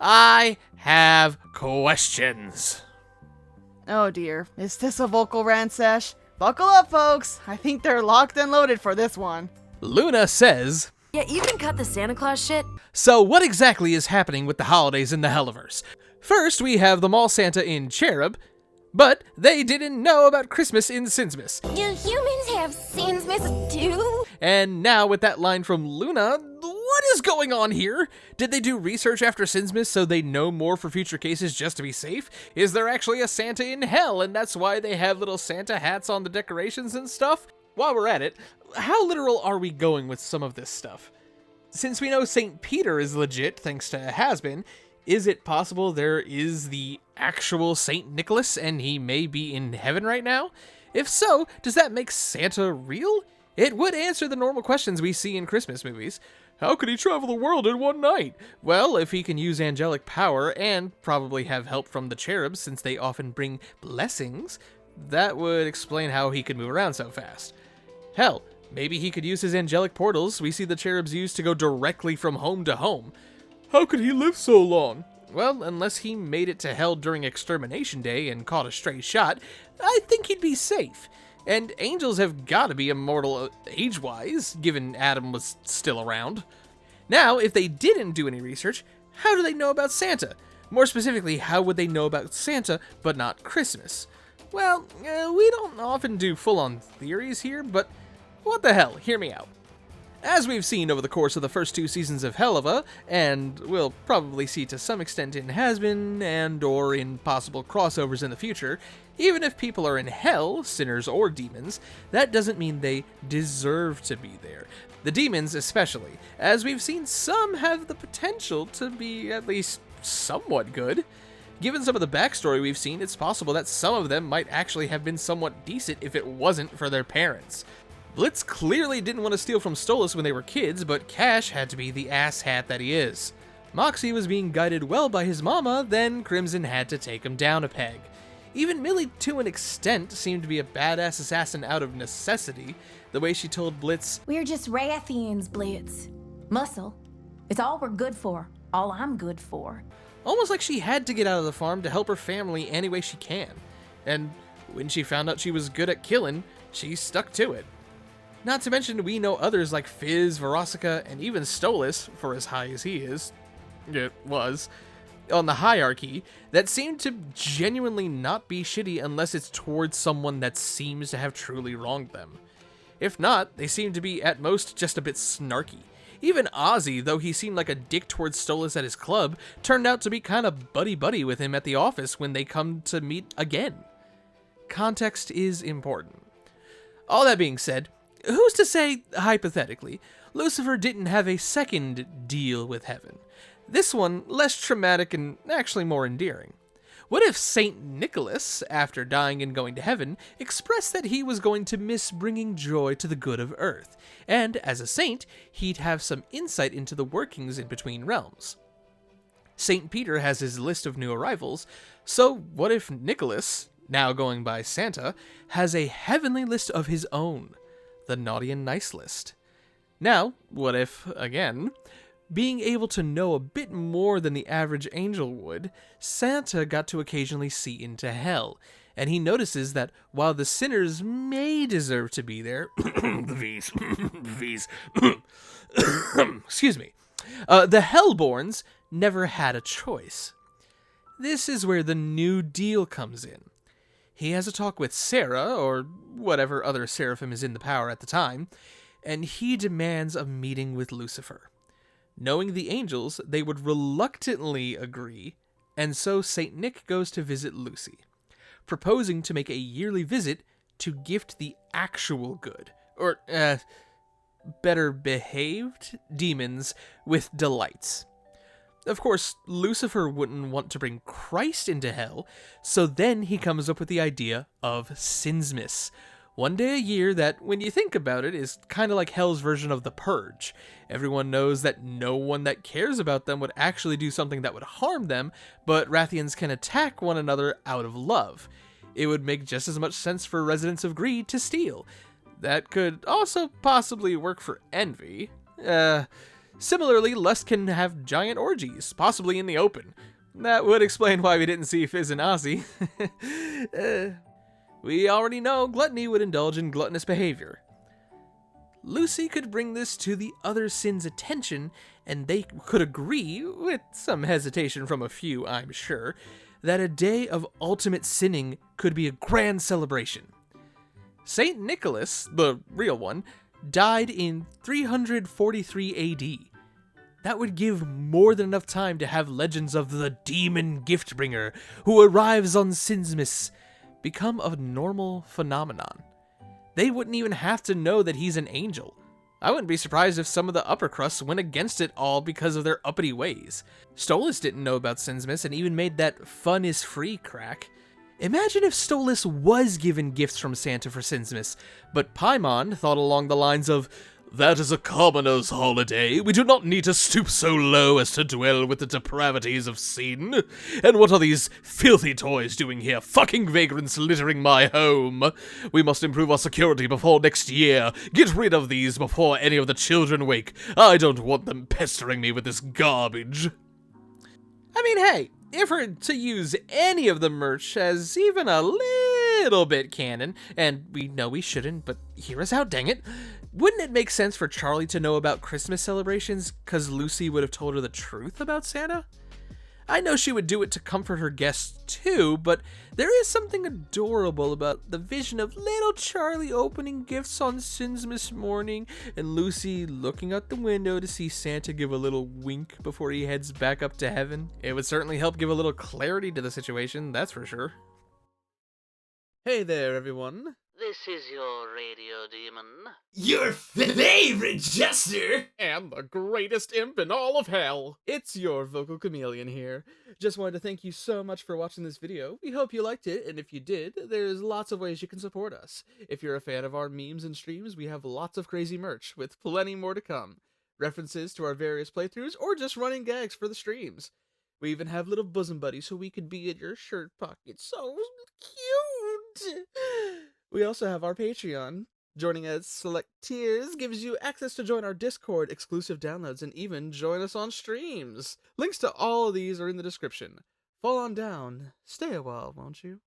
I have questions. Oh dear, is this a vocal rant sesh? Buckle up, folks. I think they're locked and loaded for this one. Loona says, Yeah, you can cut the Santa Claus shit. so what exactly is happening with the holidays in the Hellaverse? First, we have the mall Santa in Cherub, but they didn't know about Christmas in Sinsmas. Do humans have Sinsmas too? And now with that line from Loona, what is going on here? Did they do research after Sinsmas so they know more for future cases just to be safe? Is there actually a Santa in hell and that's why they have little Santa hats on the decorations and stuff? While we're at it, how literal are we going with some of this stuff? Since we know St. Peter is legit thanks to Hazbin, is it possible there is the actual St. Nicholas and he may be in heaven right now? If so, does that make Santa real? It would answer the normal questions we see in Christmas movies. How could he travel the world in one night? Well, if he can use angelic power and probably have help from the cherubs since they often bring blessings, that would explain how he could move around so fast. Hell, maybe he could use his angelic portals we see the cherubs use to go directly from home to home. How could he live so long? Well, unless he made it to hell during Extermination Day and caught a stray shot, I think he'd be safe. And angels have gotta be immortal age-wise, given Adam was still around. Now, if they didn't do any research, how do they know about Santa? More specifically, how would they know about Santa, but not Christmas? Well, we don't often do full-on theories here, but what the hell, hear me out. As we've seen over the course of the first 2 seasons of Helluva, and we'll probably see to some extent in Hazbin and or in possible crossovers in the future, even if people are in hell, sinners or demons, that doesn't mean they deserve to be there. The demons especially, as we've seen some have the potential to be at least somewhat good. Given some of the backstory we've seen, it's possible that some of them might actually have been somewhat decent if it wasn't for their parents. Blitz clearly didn't want to steal from Stolas when they were kids, but Cash had to be the asshat that he is. Moxxie was being guided well by his mama, then Crimson had to take him down a peg. Even Millie, to an extent, seemed to be a badass assassin out of necessity, the way she told Blitz, We're just Rathians, Blitz. Muscle. It's all we're good for. All I'm good for. almost like she had to get out of the farm to help her family any way she can. And when she found out she was good at killing, she stuck to it. Not to mention, we know others like Fizz, Verosica, and even Stolas, for as high as he is, it was, on the hierarchy, that seem to genuinely not be shitty unless it's towards someone that seems to have truly wronged them. If not, they seem to be at most just a bit snarky. Even Ozzy, though he seemed like a dick towards Stolas at his club, turned out to be kind of buddy-buddy with him at the office when they come to meet again. Context is important. All that being said, who's to say, hypothetically, Lucifer didn't have a second deal with heaven? This one, less traumatic and actually more endearing. What if St. Nicholas, after dying and going to heaven, expressed that he was going to miss bringing joy to the good of earth, and as a saint, he'd have some insight into the workings in between realms? St. Peter has his list of new arrivals, so what if Nicholas, now going by Santa, has a heavenly list of his own? The naughty and nice list. Now, what if, again, being able to know a bit more than the average angel would, Santa got to occasionally see into hell, and he notices that while the sinners may deserve to be there, excuse me, the Hellborns never had a choice. This is where the New Deal comes in. He has a talk with Sarah, or whatever other seraphim is in the power at the time, and he demands a meeting with Lucifer. Knowing the angels, they would reluctantly agree, and so St. Nick goes to visit Lucy, proposing to make a yearly visit to gift the actual good, or, better behaved demons with delights. Of course, Lucifer wouldn't want to bring Christ into hell, so then he comes up with the idea of Sinsmas, one day a year that, when you think about it, is kind of like hell's version of the Purge. Everyone knows that no one that cares about them would actually do something that would harm them, but Rathians can attack one another out of love. It would make just as much sense for residents of greed to steal. That could also possibly work for envy. Similarly, lust can have giant orgies, possibly in the open. That would explain why we didn't see Fizz and Ozzy. We already know gluttony would indulge in gluttonous behavior. Lucy could bring this to the other sins' attention, and they could agree, with some hesitation from a few, I'm sure, that a day of ultimate sinning could be a grand celebration. Saint Nicholas, the real one, died in 343 AD. That would give more than enough time to have legends of the demon gift-bringer who arrives on Sinsmas become a normal phenomenon. They wouldn't even have to know that he's an angel. I wouldn't be surprised if some of the upper crusts went against it all because of their uppity ways. Stolas didn't know about Sinsmas and even made that fun is free crack. Imagine if Stolas was given gifts from Santa for Sinsmas, but Paimon thought along the lines of, "That is a commoner's holiday. We do not need to stoop so low as to dwell with the depravities of sin. And what are these filthy toys doing here? Fucking vagrants littering my home. We must improve our security before next year. Get rid of these before any of the children wake. I don't want them pestering me with this garbage." I mean, hey, if we're to use any of the merch as even a little bit canon, and we know we shouldn't, but hear us out, dang it, wouldn't it make sense for Charlie to know about Christmas celebrations because Lucy would have told her the truth about Santa? I know she would do it to comfort her guests too, but there is something adorable about the vision of little Charlie opening gifts on Sinsmas morning and Lucy looking out the window to see Santa give a little wink before he heads back up to heaven. It would certainly help give a little clarity to the situation, that's for sure. Hey there, everyone. This is your radio demon. Your favorite jester! And the greatest imp in all of hell. It's your vocal chameleon here. Just wanted to thank you so much for watching this video. We hope you liked it, and if you did, there's lots of ways you can support us. If you're a fan of our memes and streams, we have lots of crazy merch, with plenty more to come. References to our various playthroughs, or just running gags for the streams. We even have little bosom buddies so we could be in your shirt pocket. So cute! We also have our Patreon. Joining at select tiers gives you access to join our Discord, exclusive downloads, and even join us on streams. Links to all of these are in the description. Fall on down. Stay a while, won't you?